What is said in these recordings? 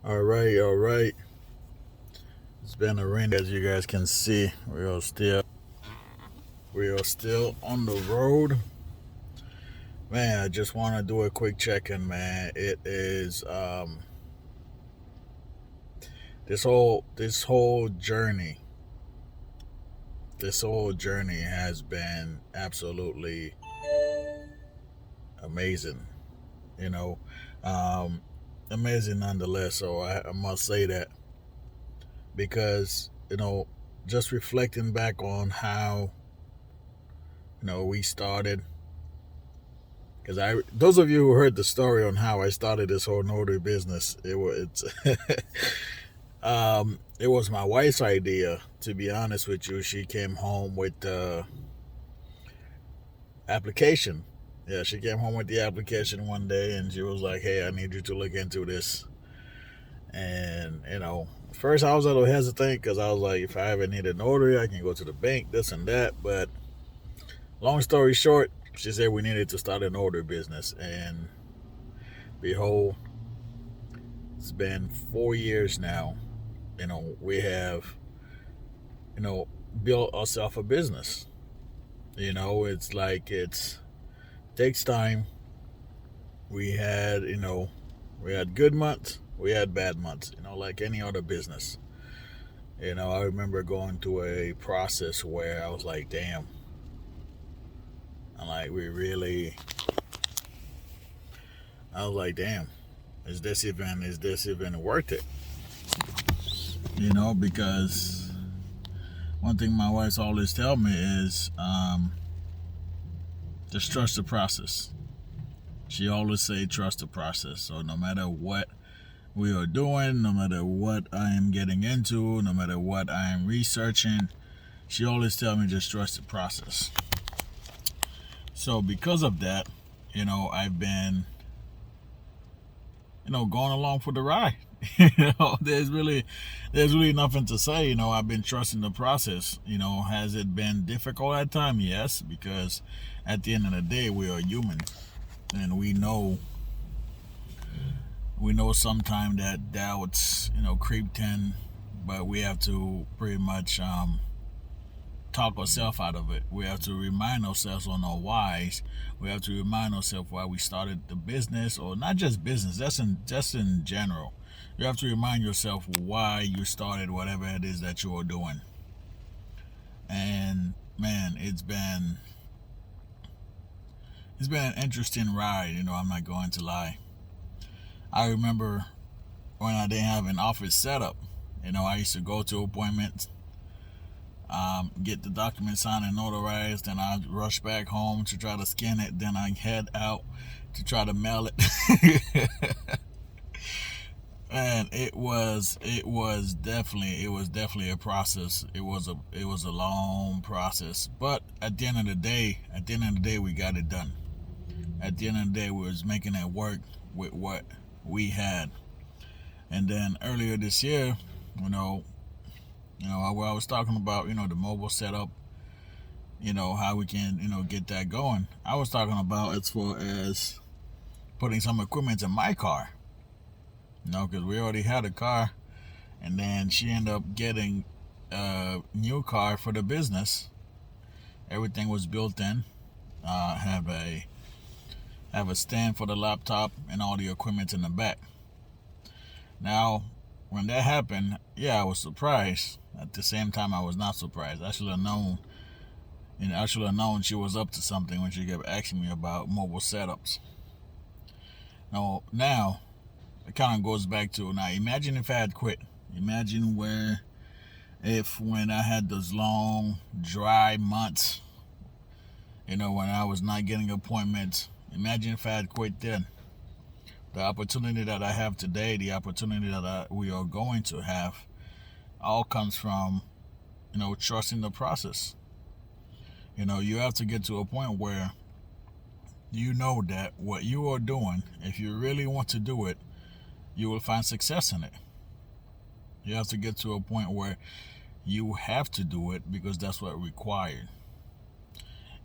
All right, all right. It's been a rainy, as you guys can see. We are still on the road. Man, I just want to do a quick check-in, man. It is this whole journey. This whole journey has been absolutely amazing. You know, um, amazing nonetheless. So I must say that because just reflecting back on how we started. Because those of you who heard the story on how I started this whole notary business, it was my wife's idea. To be honest with you, she came home with the application. Yeah, she came home with the application one day, and she was like, "Hey, I need you to look into this." And first I was a little hesitant because I was like, if I ever need a notary, I can go to the bank, this and that. But long story short, she said we needed to start a notary business, and behold, it's been 4 years now. We have you know built ourselves a business. It's like it takes time. We had good months, we had bad months, like any other business. I remember going through a process where I was like, damn, I'm like, I was like, damn, is this even worth it? Because one thing my wife's always tell me is just trust the process. She always say trust the process. So no matter what we are doing, no matter what I am getting into, no matter what I am researching, she always tell me just trust the process. So because of that, I've been, going along for the ride. There's really nothing to say. I've been trusting the process. Has it been difficult at times? Yes, because at the end of the day, we are human, and we know sometimes that doubts, creep in, but we have to pretty much talk ourselves out of it. We have to remind ourselves on our whys. We have to remind ourselves why we started the business, or not just business. That's just in general. You have to remind yourself why you started whatever it is that you are doing. And man, it's been an interesting ride. I'm not going to lie. I remember when I didn't have an office set up. I used to go to appointments, get the document signed and notarized, then I'd rush back home to try to scan it, then I head out to try to mail it. And it was definitely a process. It was a long process, but at the end of the day we got it done. At the end of the day we was making it work with what we had. And then earlier this year, you know where I was talking about, the mobile setup, how we can, get that going. I was talking about as far as putting some equipment in my car, because we already had a car, and then she ended up getting a new car for the business. Everything was built in. Have a stand for the laptop and all the equipment in the back. Now, when that happened, yeah, I was surprised. At the same time, I was not surprised. I should have known. I should have known she was up to something when she kept asking me about mobile setups. Now it kind of goes back to, now. Imagine if I had quit. Imagine where if when I had those long dry months, when I was not getting appointments. Imagine if I had quit then. The opportunity that I have today, the opportunity that we are going to have, all comes from trusting the process. You have to get to a point where you know that what you are doing, if you really want to do it, you will find success in it. You have to get to a point where you have to do it because that's what required.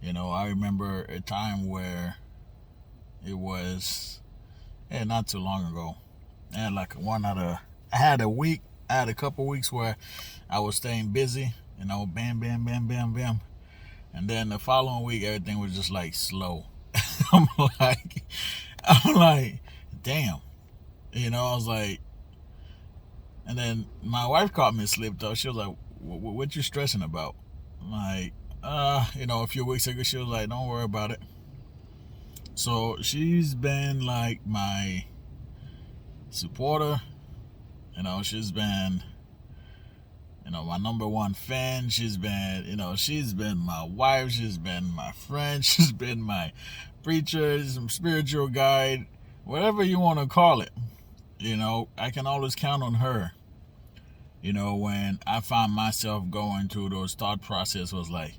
I remember a time where it was, not too long ago. I had like I had a week, I had a couple weeks where I was staying busy, bam, bam, bam, bam, bam. And then the following week, everything was just like slow. I'm like, I'm like, damn. I was like, and then my wife caught me slipped up. She was like, what you stressing about? I'm like, a few weeks ago, she was like, don't worry about it. So she's been like my supporter. She's been, my number one fan. She's been my wife. She's been my friend. She's been my preacher, some spiritual guide, whatever you want to call it. I can always count on her. When I find myself going through those thought process was like,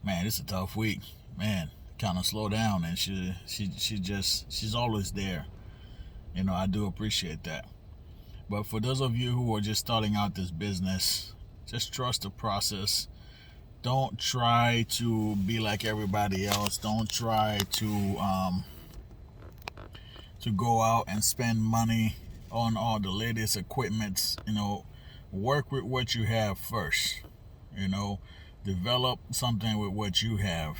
man, it's a tough week. Man, kind of slow down. And she's always there. I do appreciate that. But for those of you who are just starting out this business, just trust the process. Don't try to be like everybody else. Don't try to go out and spend money on all the latest equipment. Work with what you have first. Develop something with what you have.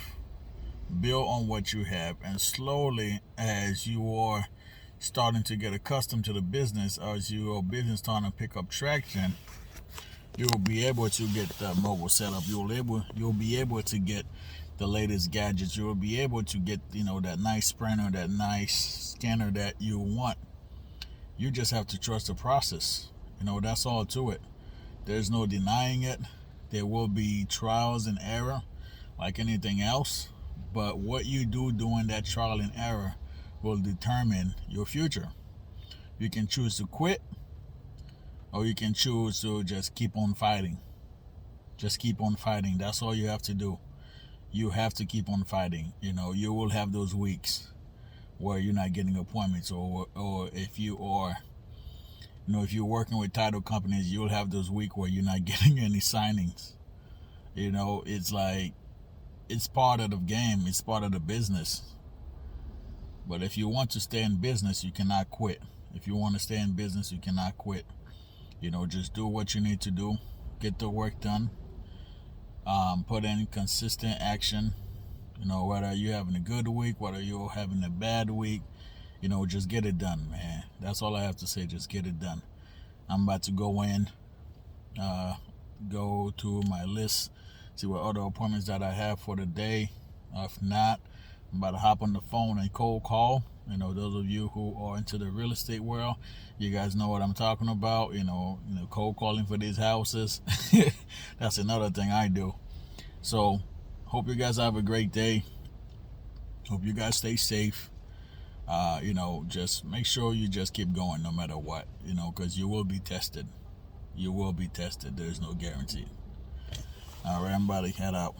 Build on what you have, and slowly, as you are starting to get accustomed to the business, as your business starting to pick up traction, you will be able to get the mobile setup. You'll be able to get the latest gadgets. You'll be able to get that nice printer, that nice scanner that you want. You just have to trust the process. That's all to it. There's no denying it. There will be trials and error, like anything else. But what you do during that trial and error will determine your future. You can choose to quit, or you can choose to just keep on fighting. Just keep on fighting. That's all you have to do. You have to keep on fighting. You will have those weeks where you're not getting appointments, or if you are, if you're working with title companies, you'll have those weeks where you're not getting any signings. It's like, it's part of the game. It's part of the business. But if you want to stay in business, you cannot quit. If you want to stay in business, you cannot quit. Just do what you need to do. Get the work done. Put in consistent action. Whether you're having a good week, whether you're having a bad week, just get it done, man. That's all I have to say. Just get it done. I'm about to go in, go to my list, see what other appointments that I have for the day. If not, I'm about to hop on the phone and cold call. Those of you who are into the real estate world, you guys know what I'm talking about. Cold calling for these houses. That's another thing I do. So, hope you guys have a great day. Hope you guys stay safe. Just make sure you just keep going no matter what. Because you will be tested. You will be tested. There's no guarantee. All right, I'm about to head out.